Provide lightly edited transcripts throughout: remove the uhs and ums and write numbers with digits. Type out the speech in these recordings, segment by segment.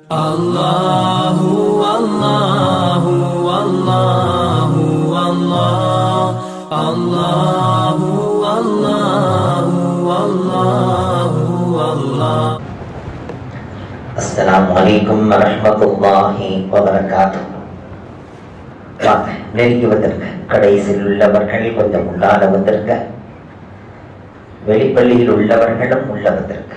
Allahu Allahu Allahu Allah Allahu Allahu Allahu Allah. Assalamualaikum warahmatullahi wabarakatuh. நெருங்கி வந்திருக்க கடைசியில் உள்ளவர்கள் கொஞ்சம் உள்ளாத வந்திருக்க, வெளிப்பள்ளியில் உள்ளவர்களும் உள்ள வந்திருக்க.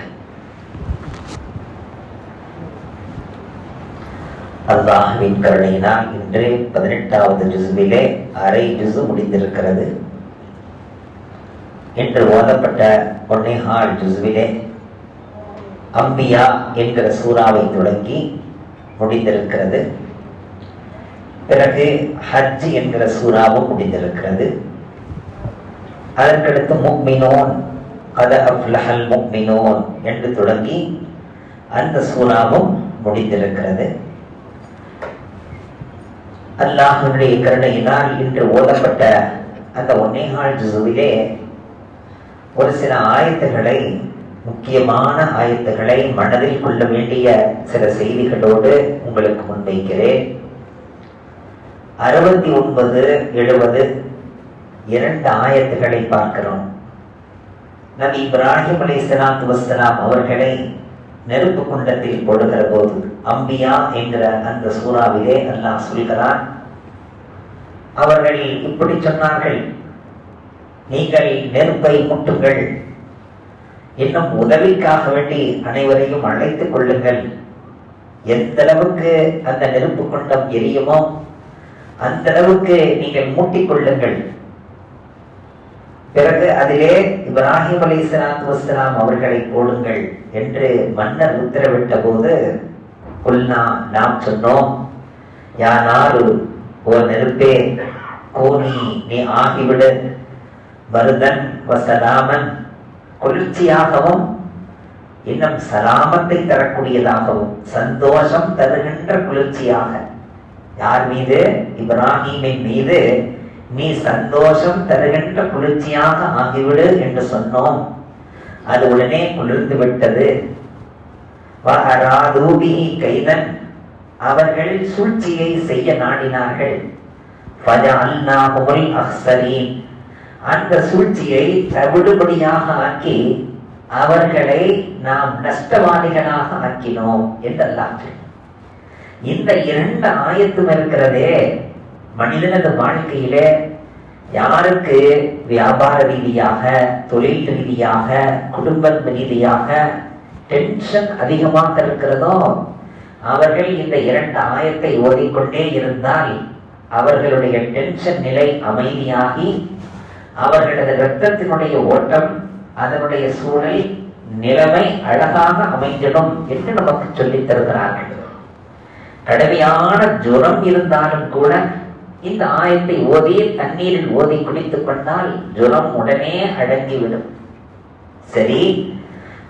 அல்லாஹ்வின் கருணையினால் இன்று 18வது ஜுஸ்விலே அரை ஜுசு முடிந்திருக்கிறது. இன்று ஓதப்பட்ட 1.25 ஜுஸ்விலே அம்பியா என்கிற சூறாவை தொடங்கி முடிந்திருக்கிறது. பிறகு ஹஜ் என்கிற சூறாவும் முடிந்திருக்கிறது. அதற்கடுத்து முஃமினூன் கத அஃப்லஹல் முஃமினூன் என்று தொடங்கி அந்த சூறாவும் முடிந்திருக்கிறது. அல்லாஹ்வுடைய கருணையினால் இன்று ஓதப்பட்ட அந்த 1.25 ஜுசுவிலே ஒரு சில ஆயத்துகளை, முக்கியமான ஆயத்துகளை மனதில் கொள்ள வேண்டிய சில செய்திகளோடு உங்களுக்கு முன்வைக்கிறேன். 69, 70 2 ஆயத்துகளை பார்க்கிறோம். நபி இப்ராஹிம் அலைஹிஸ்ஸலாத்து வஸ்ஸலாம் அவர்களை நெருப்பு குண்டத்தில் போடுகிற போது அம்பியா என்கிற அந்த சூறாவிலே அல்லாஹ் சொல்கிறான், அவர்கள் இப்படி சொன்னார்கள், நீங்கள் நெருப்பை முட்டுங்கள், இன்னும் உதவிக்காக வேண்டி அனைவரையும் அழைத்துக் கொள்ளுங்கள், எந்த அளவுக்கு அந்த நெருப்பு குண்டம் எரியுமோ அந்த அளவுக்கு நீங்கள் மூட்டிக் கொள்ளுங்கள். பிறகு அதிலே இப்ராஹிம் அலைஹிஸ்ஸலாத்து வஸ்ஸலாம் அவர்களை போடுங்கள் என்று மன்னர் உத்தரவிட்ட போது குல்னா, நாம் சொன்னோம், யானாரு, ஓ நெருப்பே, கோனி, நீ ஆகிவிடு, வருதன் வசலாமன், குளிர்ச்சியாகவும் இன்னும் சலாமத்தை தரக்கூடியதாகவும் சந்தோஷம் தருகின்ற குளிர்ச்சியாக. யார் மீது? இப்ராஹீமின் மீது நீ சந்தோஷம் தருகின்ற குளிர்ச்சியாக ஆகிவிடு என்று சொன்னோம். அது உடனே குளிர்ந்து விட்டது. கைதன், அவர்கள் சூழ்ச்சியை செய்ய நாடினார்கள். அந்த சூழ்ச்சியை தவிடுபடியாக ஆக்கி அவர்களை நாம் நஷ்டவாதிகளாக ஆக்கினோம் என்றெல்லாம். இந்த 2 ஆயத்தும் இருக்கிறதே, மனிதனது வாழ்க்கையிலே யாருக்கு வியாபார ரீதியாக, தொழில் ரீதியாக, குடும்ப ரீதியாக டென்ஷன் அதிகமாக இருக்கிறதோ அவர்கள் இந்த 2 ஆயத்தை ஓதிக்கொண்டே இருந்தால் அவர்களுடைய டென்ஷன் நிலை அமைதியாகி அவர்களது இரத்தத்தினுடைய ஓட்டம், அதனுடைய சூழல், நிலைமை அழகாக அமைஞ்சிடும் என்று நமக்கு சொல்லித் தருகிறார்கள். கடுமையான ஜுரம் இருந்தாலும் கூட இந்த ஆயத்தை ஓதி தண்ணீரில் ஓதி குடித்துக் கொண்டால் ஜுரம் உடனே அடங்கிவிடும். சரி,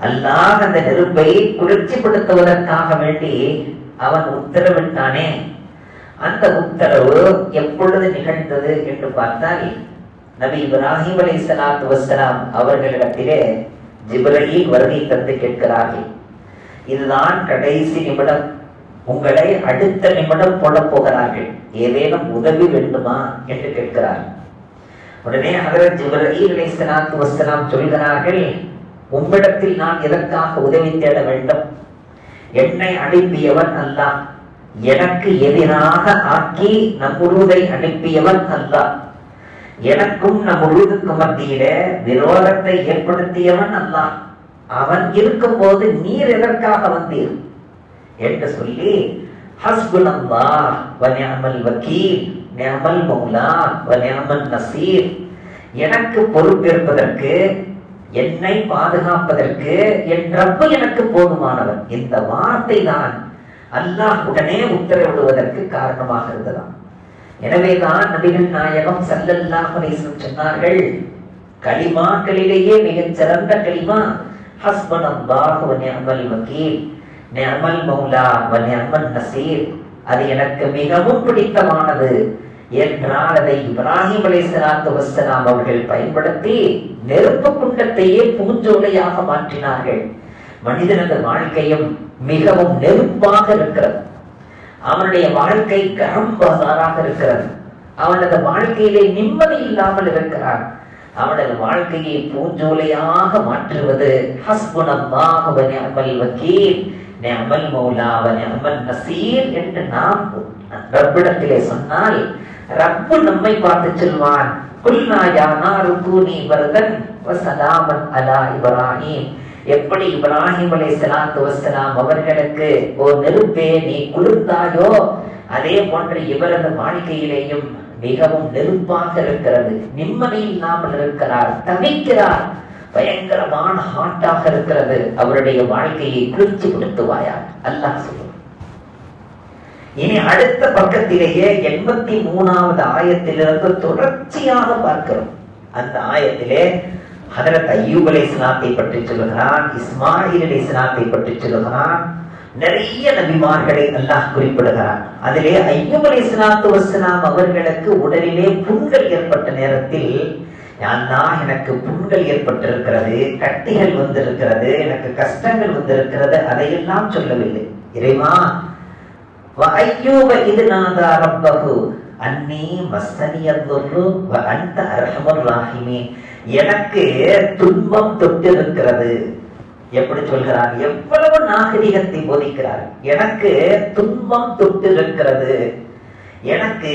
அல்லாஹ் அந்த நெருப்பை குளிர்ச்சிப்படுத்துவதற்காக வேண்டி அவன் உத்தரவிட்டானே, அந்த உத்தரவு எப்பொழுது நிகழ்ந்தது என்று பார்த்தால், நபி இப்ராஹிம் அலைஹிஸ்ஸலாத்து வஸ்ஸலாம் அவர்களிடத்திலே ஜிப்ரீல் வருகை தந்து கேட்கிறார்கள், இதுதான் கடைசி நிமிடம், உங்களை அடுத்த நிமிடம் போட போகிறார்கள், ஏதேனும் உதவி வேண்டுமா என்று கேட்கிறார். உடனே ஹஜ்ரத் ஜிப்ரீல் அலைஹிஸ்ஸலாத்து வஸ்ஸலாம் சொல்கிறார்கள், உம்மிடத்தில் நான் எதற்காக உதவி தேட வேண்டும்? என்னை அனுப்பியவன் அல்லாஹ், எனக்கு எதிராக ஆக்கி நம்ருதை அனுப்பியவன் அல்லாஹ், எனக்கும் நம்ருதுக்கு மத்தியிலே விரோதத்தை ஏற்படுத்தியவன் அல்லாஹ், அவன் இருக்கும் போது நீர் எதற்காக வந்தீர் என்று சொல்லி, ஹஸ்புனல்லாஹ் வ நிஅமல் வக்கீல், நிஅமல் மௌலா வ நிஅமன் நஸீர், எனக்கு பொறுப்பேற்பதற்கு, என்னை பாதுகாப்பதற்கு என் ரப்பு எனக்கு போதுமானவன். இந்த வார்த்தை தான் அல்லாஹ் உடனே உத்தரவிடுவதற்கு காரணமாக இருந்ததாம். எனவேதான் நபிகள் நாயகம் ஸல்லல்லாஹு அலைஹி வஸல்லம் சொன்னார்கள், கலிமாக்களிலேயே மிகச் சிறந்த கலிமா ஹஸ்புனல்லாஹு வ நிஅமல் வக்கீல், நிஅமல் மௌலா வ நிஅமன் நஸீர். அது எனக்கு மிகவும் பிடித்தமானது என்றால் அதை இப்ராஹிம் அலைஹிஸ்ஸலாத்து வஸ்ஸலாம் அவர்கள் பயன்படுத்தி நெருப்பு குண்டத்தையே பூஞ்சோலையாக மாற்றினார்கள். மனிதனது வாழ்க்கையும் மிகவும் நெருப்பாக இருக்கிறது. அவனுடைய வாழ்க்கை கரம் பசாராக இருக்கிறது. அவனது வாழ்க்கையிலே நிம்மதி இல்லாமல் இருக்கிறான். அவனது வாழ்க்கையை பூஞ்சோலையாக மாற்றுவது ஹஸ்புனல்லாஹு வ நிஅமல் வக்கீல், நிஅமல் மௌலா வ நிஅமல் நசீர் என்று நாம் ரப்பிடத்திலே சொன்னால், ரப்பு நம்மை பார்த்து சொல்வான், குல்னா யா நாரு கூனி பர்தன் வ ஸலாமன் அலா இப்ராஹீம். எப்படி இப்ராஹிம் அலைஹிஸ்ஸலாத்து வஸ்ஸலாம் அவர்களுக்கு ஓ நெருப்பே நீ குளிர்ந்தாயோ, அதே போன்று இவரது வாழ்க்கையிலேயும் மிகவும் நெருப்பாக இருக்கிறது. நிம்மதி இல்லாமல் இருக்கிறார், தவிக்கிறார், பயங்கரமான ஹாட்டாக இருக்கிறது. அவருடைய வாழ்க்கையை குளிர்ச்சி படுத்துவாயார் அல்லாஹ் சொல்லுவார். இனி அடுத்த பக்கத்திலேயே 83வது ஆயத்திலிருந்து தொடர்ச்சியாக பார்க்கிறோம். அந்த ஆயத்திலே ஹதரத் அய்யூப் அலைஹிஸ்ஸலாத்தை பற்றி சொல்லுகிறான், இஸ்மாயில் அலைஹிஸ்ஸலாத்தை பற்றி சொல்லுகிறான், நிறைய நபிமார்களை அல்லாஹ் குறிப்பிடுகிறான். அதிலே அய்யூப் அலைஹிஸ்ஸலாத்து வஸ்ஸலாம் அவர்களுக்கு உடலிலே புண்கள் ஏற்பட்ட நேரத்தில், அல்லாஹ் எனக்கு புண்கள் ஏற்பட்டிருக்கிறது, கட்டிகள் வந்திருக்கிறது, எனக்கு கஷ்டங்கள் வந்திருக்கிறது, அதையெல்லாம் சொல்லவில்லை. இறைவா, வஅய்யூப இத் நாதா ரப்பஹு அன்னி மஸ்ஸனியத் துர்ரு வ அன்த அர்ஹமுர் ராஹிமீன். எனக்கு துன்பம் தொட்டிருக்கிறது. எப்படி சொல்கிறார்? எவ்வளவு நாகரிகத்தை போதிக்கிறார். எனக்கு துன்பம் தொட்டிருக்கிறது, எனக்கு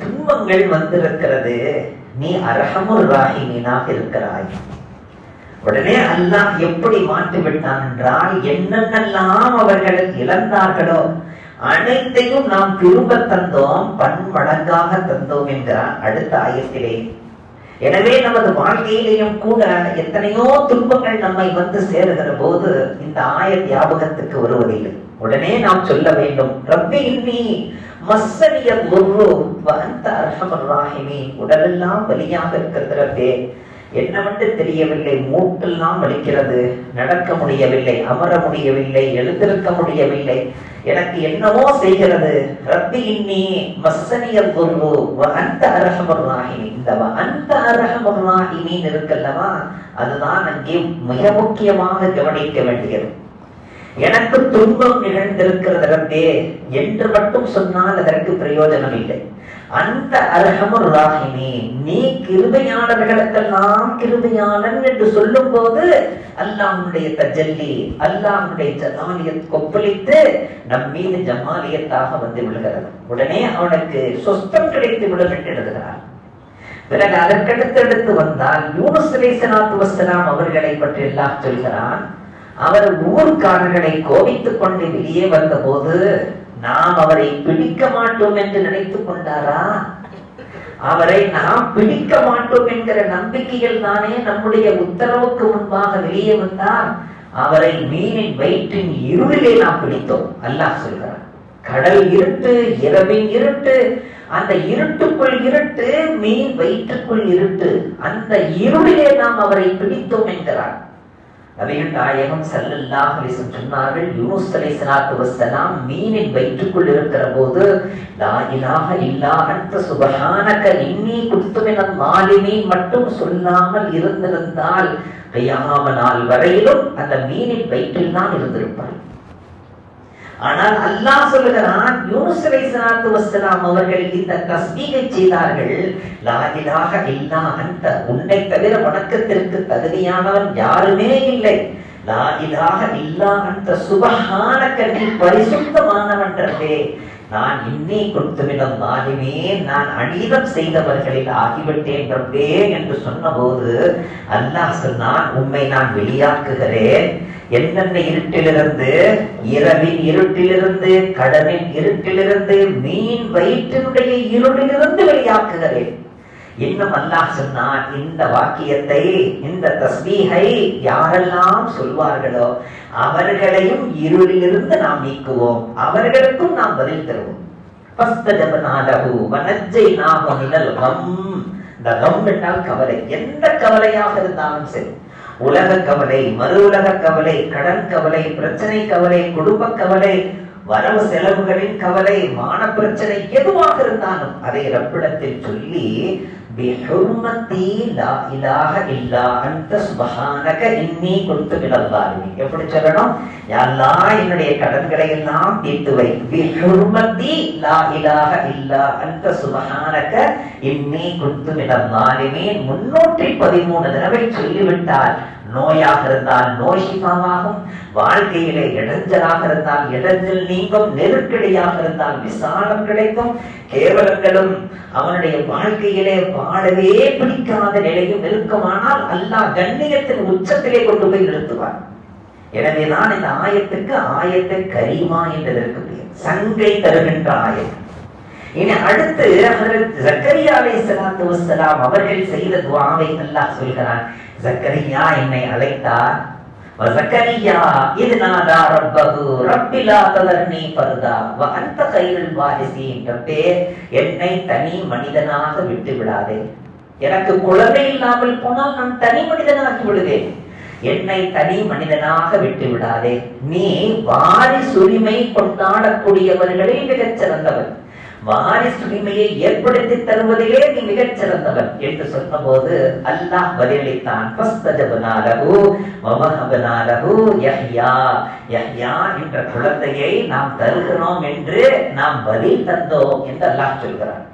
துன்பங்கள் வந்திருக்கிறது, நீ அர்ஹமுர் ராஹிமீனாக இருக்கிறாய். உடனே அல்லாஹ் எப்படி மாற்றி விட்டான் என்றால், என்னென்னலாம் அவர்கள் இழந்தார்களோ அனைத்தையும் நாம் திரும்ப தந்தோம், பன்மடங்காக தந்தோம் என்கிறார் அடுத்த ஆயத்திலே. எனவே நமது வாழ்க்கையிலேயும் கூட எத்தனையோ துன்பங்கள் நம்மை வந்து சேருகிற போது இந்த ஆயத் ஞாபகத்துக்கு வருவதில்லை. உடனே நாம் சொல்ல வேண்டும், ரப்பி இன்னி மஸ்ஸனியல் துர்ரு வ அன்த அர்ஹமுர் ராஹிமீன். உடலெல்லாம் வலியாக இருக்கிறது ரப்பே, என்னவென்று தெரியவில்லை, மூட்டெல்லாம் வலிக்கிறது, நடக்க முடியவில்லை, அமர முடியவில்லை, எழுந்திருக்க முடியவில்லை, எனக்கு என்னவோ செய்கிறது. ரப்பி இன்னி மஸ்ஸனியல் துர்ரு வ அன்த அர்ஹமுர் ராஹிமீன். இந்த வ அன்த அர்ஹமுர் ராஹிமீன் இருக்கல்லவா, அதுதான் அங்கே மிக முக்கியமாக கவனிக்க வேண்டியது. எனக்கு துன்பம் நிகழ்ந்திருக்கிறது ரப்பே என்று மட்டும் சொன்னால் அதற்கு பிரயோஜனம் இல்லை. அந்த அர்ஹமுர் ராஹிமீன், நீ கிருபையாளர்களுக்கெல்லாம் கிருபையாளன் என்று சொல்லும் போது அல்லாஹ்வுடைய தஜல்லி, அல்லாஹ்வுடைய ஜலாலியத் கொப்பளித்து நம் மீது ஜமாலியத்தாக வந்து விடுகிறது. உடனே அவனுக்கு சொஸ்தம் கிடைத்து விடும் என்று எழுதுகிறார். பிறகு அதற்கடுத்து வந்தால் யூனுஸ் அலைஹிஸ்ஸலாத்து வஸ்ஸலாம் அவர்களை பற்றி அல்லாஹ் சொல்கிறான். அவர் ஊர்க்காரர்களை கோபித்துக் கொண்டு வெளியே வந்த போது நாம் அவரை பிடிக்க மாட்டோம் என்று நினைத்துக் கொண்டாரா? அவரை நாம் பிடிக்க மாட்டோம் என்கிற நம்பிக்கையில் தானே நம்முடைய உத்தரவுக்கு முன்பாக வெளியே வந்தார். அவரை மீனின் வயிற்றின் இருளிலே நாம் பிடித்தோம். அல்லாஹ் சொல்கிறார், கடல் இருட்டு, இரவின் இருட்டு, அந்த இருட்டுக்குள் இருட்டு, மீன் வயிற்றுக்குள் இருட்டு, அந்த இருளிலே நாம் அவரை பிடித்தோம் என்கிறார். நபிகள் நாயகம் ஸல்லல்லாஹு அலைஹி வஸல்லம் சொன்னார்கள், யூனுஸ் அலைஹிஸ்ஸலாத்து வஸ்ஸலாம் மீனின் வயிற்றுக்குள் இருக்கிற போது லா இலாஹ இல்லா அன்த சுப்ஹானக இன்னி குன்து மினல் ஸாலிமீன் மட்டும் சொல்லாமல் இருந்திருந்தால் கியாம நாள் வரையிலும் அந்த மீனின் வயிற்றில் தான் இருந்திருப்பார். ஆனால் அல்லாஹ் சொல்லுகிறான், யூனுஸ் அலைஹிஸ்ஸலாத்து வஸ்ஸலாம் அவர்கள் இந்த தஸ்பீகை செய்தார்கள். லா இலாஹ இல்லா அன்த, உன்னை தவிர வணக்கத்திற்கு தகுதியானவன் யாருமே இல்லை. லா இலாஹ இல்லா அன்த சுப்ஹானக, நீ பரிசுத்தமானவன் ரப்பே. நான் இன்னி குன்து மினல் ஸாலிமீன், நான் அநீதம் செய்தவர்களில் ஆகிவிட்டேன் ரப்பே என்று சொன்னபோது அல்லாஹ் சொன்னான், உம்மை நான் வெளியாக்குகிறேன். என்னென்ன இருட்டிலிருந்து? இரவின் இருட்டிலிருந்து, கடலின் இருட்டிலிருந்து, மீன் வயிற்றினுடைய இருளிலிருந்து வெளியாக்குகிறேன். இன்னும் அல்லாஹ் சொன்னான், இந்த வாக்கியத்தை, இந்த தஸ்பீஹை யாரெல்லாம் சொல்வார்களோ அவர்களையும் இருளிலிருந்து நாம் நீக்குவோம், அவர்களுக்கும் நாம் பதில் தருவோம். ஃபஸ்தஜப்னா லஹு வ நஜ்ஜைனாஹு மினல் கம். இந்த கம் என்றால் கவலை, எந்த கவலையாக இருந்தாலும் சரி, உலக கவலை, மறு உலக கவலை, கடன் கவலை, பிரச்சனை கவலை, குடும்ப கவலை, வரவு செலவுகளின் கவலை, மான பிரச்சனை, எதுவாக இருந்தாலும் அதை ரப்பிடத்தில் சொல்லி பிஹுர்மதி லா இலாஹ இல்லா அன்த சுப்ஹானக இன்னி குன்து மினல் ஸாலிமீன். எப்படி சொல்லணும்? யா அல்லாஹ், என்னுடைய கடன்களை எல்லாம் தீர்த்து வை. பிஹுர்மதி லா இலாஹ இல்லா அன்த சுப்ஹானக இன்னி குன்து மினல் ஸாலிமீன் 313 தடவை சொல்லிவிட்டால் நோயாக இருந்தால் நோய் சிஃபாவாகும், வாழ்க்கையிலே இடைஞ்சலாக இருந்தால் இடைஞ்சல் நீங்கும், நெருக்கடியாக இருந்தால் விசாலம் கிடைக்கும், கேவலங்களும் அவனுடைய வாழ்க்கையிலே வாழவே பிடிக்காத நிலையும் இருக்குமானால் அல்லாஹ் கண்ணியத்தின் உச்சத்திலே கொண்டு போய் நிறுத்துவார். எனவேதான் இந்த ஆயத்துக்கு ஆயத்தை கரீமா என்றதற்கு பெயர், சங்கை தருகின்ற ஆயத்து. இனி அடுத்து ஹஜ்ரத் ஜக்கரியா அலைஹிஸ்ஸலாத்து வஸ்ஸலாம் அவர்கள் செய்த துஆவை அல்லாஹ் சொல்கிறான். ஜக்கரியா என்னை அழைத்தார். வஸக்கரியா இத் நாதா ரப்பஹு ரப்பி லா ததர்னி ஃபர்தா வ அன்த கைருல் வாரிஸீன். ரப்பே, என்னை தனி மனிதனாக விட்டு விடாதே. எனக்கு குழந்தை இல்லாமல் போனால் நான் தனி மனிதனாகி விடுவேன். என்னை தனி மனிதனாக விட்டு விடாதே. நீ வாரிசுரிமை கொண்டாடக்கூடியவர்களில் மிகச் சிறந்தவன், வாரிசுரிமையை ஏற்படுத்தி தருவதிலே நீ மிகச் சிறந்தவன் என்று சொன்ன போது அல்லாஹ் பதிலளித்தான். யஹ்யா என்ற குழந்தையை நாம் தருகிறோம் என்று நாம் பதில் தந்தோம் என்று அல்லாஹ் சொல்கிறான்.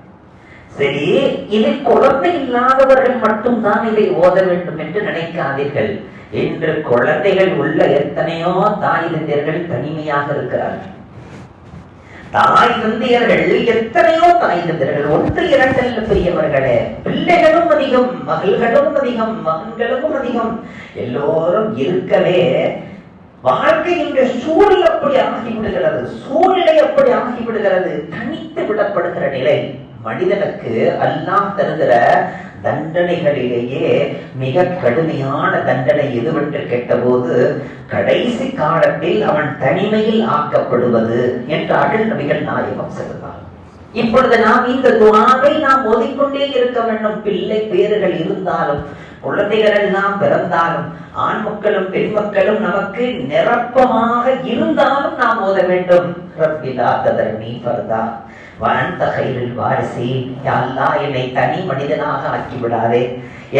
சரி, இது குழந்தை இல்லாதவர்கள் மட்டும்தான் இதை ஓத வேண்டும் என்று நினைக்காதீர்கள். இன்று குழந்தைகள் உள்ள எத்தனையோ தாய் தந்தையர்கள் தனிமையாக இருக்கிறார்கள். தாய் தந்தையர்கள் எத்தனையோ தாய் தந்தையர்கள், 1 2 பெரியவர்களே, பிள்ளைகளும் அதிகம், மகள்களும் அதிகம், மகன்களும் அதிகம், எல்லோரும் இருக்கவே வாழ்க்கையினுடைய சூழல் அப்படி ஆகிவிடுகிறது, சூழ்நிலை அப்படி ஆகிவிடுகிறது, தனித்து விடப்படுகிற நிலை. மனிதனுக்கு அல்லாஹ் தருகிற தண்டனைகளிலேயே மிக கடுமையான தண்டனை எதுவென்று கேட்டபோது கடைசி காலத்தில் அவன் தனிமையில் ஆக்கப்படுவது என்றார்கள் நபிகள் நாயகம் ஸல்லல்லாஹு. இப்பொழுது நாம் இந்த துஆவை நாம் ஓதிக்கொண்டே இருக்க வேண்டும். பிள்ளை பேறுகள் இருந்தாலும், குழந்தைகள் எல்லாம் பிறந்தாலும், ஆண் மக்களும் பெண் மக்களும் நமக்கு நிரப்பமாக இருந்தாலும் நாம் ஓத வேண்டும். ரப்பி லா ததர்னி ஃபர்தா வ அன்த கைருல் வாரிஸீன். யா அல்லாஹ், என்னை தனி மனிதனாக ஆக்கி விடாதே.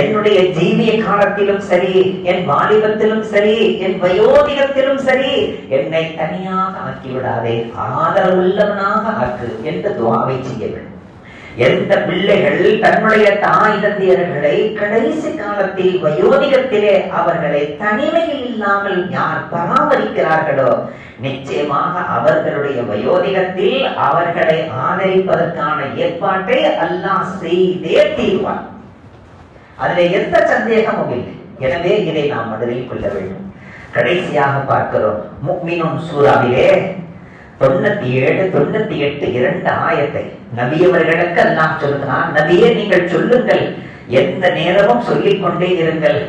என்னுடைய ஜீவிய காலத்திலும் சரி, என் வாலிபத்திலும் சரி, என் வயோதிகத்திலும் சரி, என்னை தனியாக ஆக்கி விடாதே, ஆதரவுள்ளவனாக ஆக்கு என்று துஆவை செய்ய வேண்டும். எந்த பிள்ளைகள் தன்னுடைய தாய் தந்தையர்களை கடைசி காலத்தில் வயோதிகத்திலே அவர்களை தனிமையில் இல்லாமல் யார் பராமரிக்கிறார்களோ நிச்சயமாக அவர்களுடைய வயோதிகத்தில் அவர்களை ஆதரிப்பதற்கான ஏற்பாட்டை அல்லாஹ் செய்தே தீர்வார். அதில் எந்த சந்தேகமும் இல்லை. எனவே இதை நாம் மனதில் கொள்ள வேண்டும். கடைசியாக பார்க்கிறோம் முஃமினூன் சூராவிலே 97, 98 2 ஆயத்தை நபியவர்களுக்கு அல்லாஹ் சொல்கிறான். நபியே, நீங்கள் சொல்லுங்கள், எந்த நேரமும் சொல்லிக் கொண்டே இருங்கள்.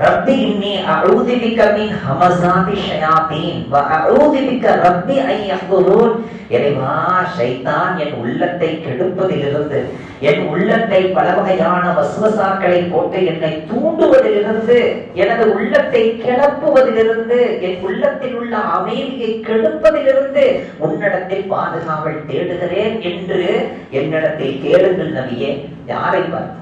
ரப்பி இன்னி அஊது பிக மின் ஹமஸாதி ஷயாத்தீன் வ அஊது பிக ரப்பி அன் யஹ்துரூன். இறைவா, ஷைத்தான் என் உள்ளத்தை கெடுப்பதிலிருந்து, என் உள்ளத்தை பல வகையான வஸ்வசாக்களை போட்டு என்னை தூண்டுவதிலிருந்து, எனது உள்ளத்தை கிளப்புவதிலிருந்து, என் உள்ளத்தில் உள்ள அமைதியை கெடுப்பதிலிருந்து உன்னிடத்தில் பாதுகாவல் தேடுகிறேன் என்று என்னிடத்தில் கேளுங்கள் நபியே. யாரை பார்த்து?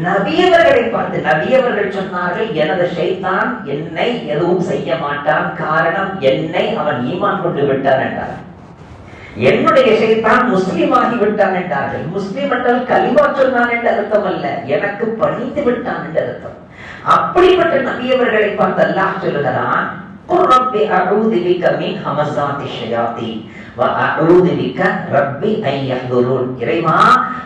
நபியவர்களை பார்த்து. நபியவர்கள் சொன்னார்கள், எனது ஷைத்தான் என்னை எதுவும் செய்ய மாட்டான், காரணம் என்னை அவன் ஈமான் கொண்டு விட்டான் என்றார். என்னுடைய ஷைத்தான் முஸ்லிம் ஆகி விட்டான் என்றார்கள். முஸ்லிம் என்றால் கலிமா சொன்னான் என்ற அர்த்தம் அல்ல, எனக்கு பணிந்து விட்டான் என்ற அர்த்தம். அப்படிப்பட்ட நபியவர்களை பார்த்து அல்லாஹ் சொல்லுகிறான், ரப்பி அஊது பிக மின் ஹமஸாதி ஷயாத்தீன் வ அஊது பிக ரப்பி அன் யஹ்துரூன். இறைவா,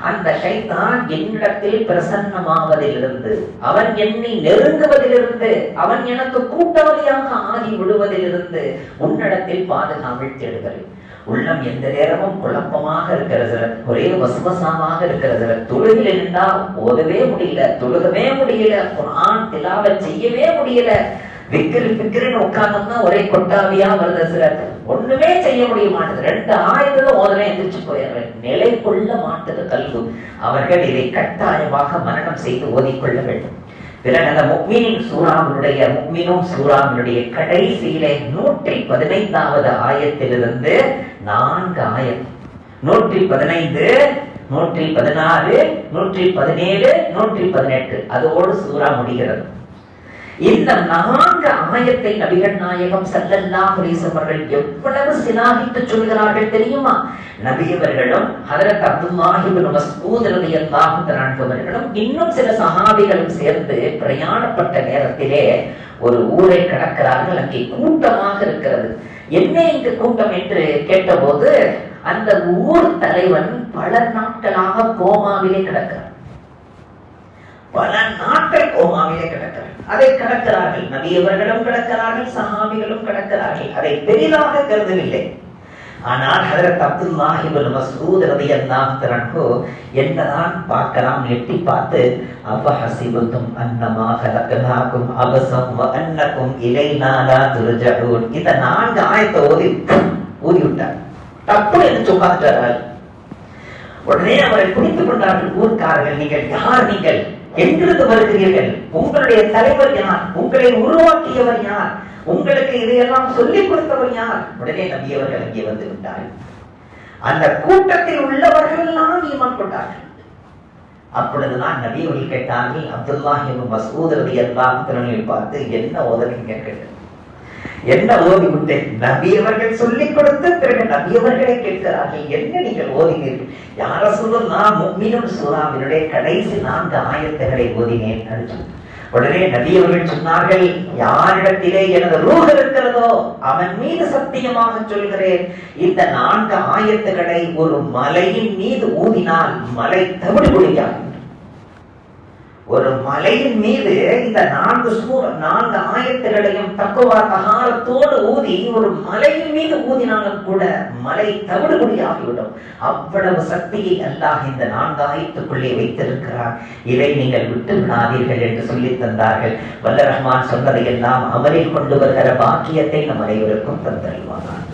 அந்த ஷைத்தான் என்னிடத்தில் பிரசன்னமாவதிலிருந்து, அவன் என்னை நெருங்குவதிலிருந்து, அவன் எனக்கு கூட்டாளியாக ஆகி விடுவதிலிருந்து உன்னிடத்தில் பாதுகாவல் தேடுகிறேன். உள்ளம் எந்த நேரமும் குழப்பமாக இருக்கிறது, ஒரே வசுவசமாக இருக்கிறது. தொழுகில் இருந்தா ஓதவே முடியல, தொழுகவே முடியல, குர்ஆன் திலாவத் செய்யவே முடியல. விக்கிரின்னு உட்கார்ந்தோம்னா ஒரே கொட்டாவியா வருது. சிலர் ஒண்ணுமே செய்ய முடிய மாட்டது. 2 ஆயத்துல ஓதவே எந்திரிச்சு போயிடுறேன். நிலை கொள்ள மாட்டது கல்வி. அவர்கள் இதை கட்டாயமாக மரணம் செய்து ஓதிக்கொள்ள வேண்டும். பிறகு அந்த முஃமினூன் சூராவினுடைய கடைசியிலே 115வது ஆயத்திலிருந்து 4 ஆயத் 115 116, 117, 118 அதோடு சூரா முடிகிறது. இந்த 4 ஆயத்தை நபிகள் நாயகம் ஸல்லல்லாஹு அலைஹி வஸல்லம் அவர்கள் எவ்வளவு சிலாகித்து சொல்கிறார்கள் தெரியுமா? நபியவர்களும் ஹஜ்ரத் அப்துல்லாஹ் இப்னு மஸ்ஊத் ரலியல்லாஹு தஆலா அவர்களும் இன்னும் சில சஹாபிகளும் சேர்ந்து பிரயாணப்பட்ட நேரத்திலே ஒரு ஊரை கடக்கிறார்கள். அங்கே கூட்டமாக இருக்கிறது. என்ன இங்கு கூட்டம் என்று கேட்டபோது அந்த ஊர் தலைவன் பல நாட்களாக கோமாவிலே கிடக்கிறார். பல நாட்கள் கோமாவிலே கிடக்கிறார். அதை கடக்கிறார்கள். நபியவர்களும் கடக்கிறார்கள், சஹாபிகளும் கடக்கிறார்கள். அதை பெரிதாக கருதவில்லை. ஆனால் ஹஜ்ரத் அப்துல்லாஹ் இப்னு மஸ்ஊத் ரலியல்லாஹு தஆலா என்னதான் பார்க்கலாம் எட்டி பார்த்து அஃபஹஸிபதும் அன்னமா கலக்னாகும் அபஸம் வ அன்னகும் இலைனா லா துர்ஜஊன் இந்த 4 ஆயத்தை ஓதி விட்டார். தப்பு என்று உட்கார்ந்தார்கள். உடனே அவரை பிடித்துக் கொண்டார்கள் ஊர்க்காரர்கள். நீங்கள் யார்? நீங்கள் எங்கிருந்து வருகிறீர்கள்? உங்களுடைய தலைவர் யார்? உங்களை உருவாக்கியவர் யார்? உங்களுக்கு இதையெல்லாம் சொல்லிக் கொடுத்தவர் யார்? உடனே நபி அவர்கள் அங்கே வந்து விட்டார்கள். அந்த கூட்டத்தில் உள்ளவர்கள் எல்லாம் ஈமான் கொண்டார்கள். அப்பொழுதுதான் நபி அவர்கள் கேட்டார்கள், அப்துல்லாஹ் இப்னு மஸ்ஊத் ரலியல்லாஹு தஆலா பார்த்து, என்ன ஓதுறீங்க கேட்டார்கள். என்ன ஓதி விட்டேன்? நபி அவர்கள் சொல்லிக் கொடுத்த பிறகு நபி அவர்களை கேட்கிறார்கள், என்ன நீங்கள் ஓதினீர்கள்? யார் ரசூலுல்லாஹ் முஃமினூன் சூராவினுடைய கடைசி 4 ஆயத்துகளை ஓதினேன் என்று. உடனே நபி அவர்கள் சொன்னார்கள், யாரிடத்திலே எனது ரூஹ் இருக்கிறதோ அவன் மீது சத்தியமாக சொல்கிறேன், இந்த 4 ஆயத்துகளை ஒரு மலையின் மீது ஊதினால் மலை தவிடு பொழியாகும். ஒரு மலையின் மீது இந்த 4 ஆயத்துகளையும் தக்குவா தஹாரத்தோடு ஊதி ஒரு மலையின் மீது ஊதினாலும் கூட மலை தவிடுபொடி ஆகிவிடும். அவ்வளவு சக்தியை அல்லாஹ் இந்த 4 ஆயத்துக்குள்ளே வைத்திருக்கிறார். இதை நீங்கள் விட்டு விடாதீர்கள் என்று சொல்லி தந்தார்கள். வல்ல ரஹ்மான் சொன்னதை எல்லாம் அமலில் கொண்டு வருகிற பாக்கியத்தை நம் அனைவருக்கும் தந்தருள்வானார்.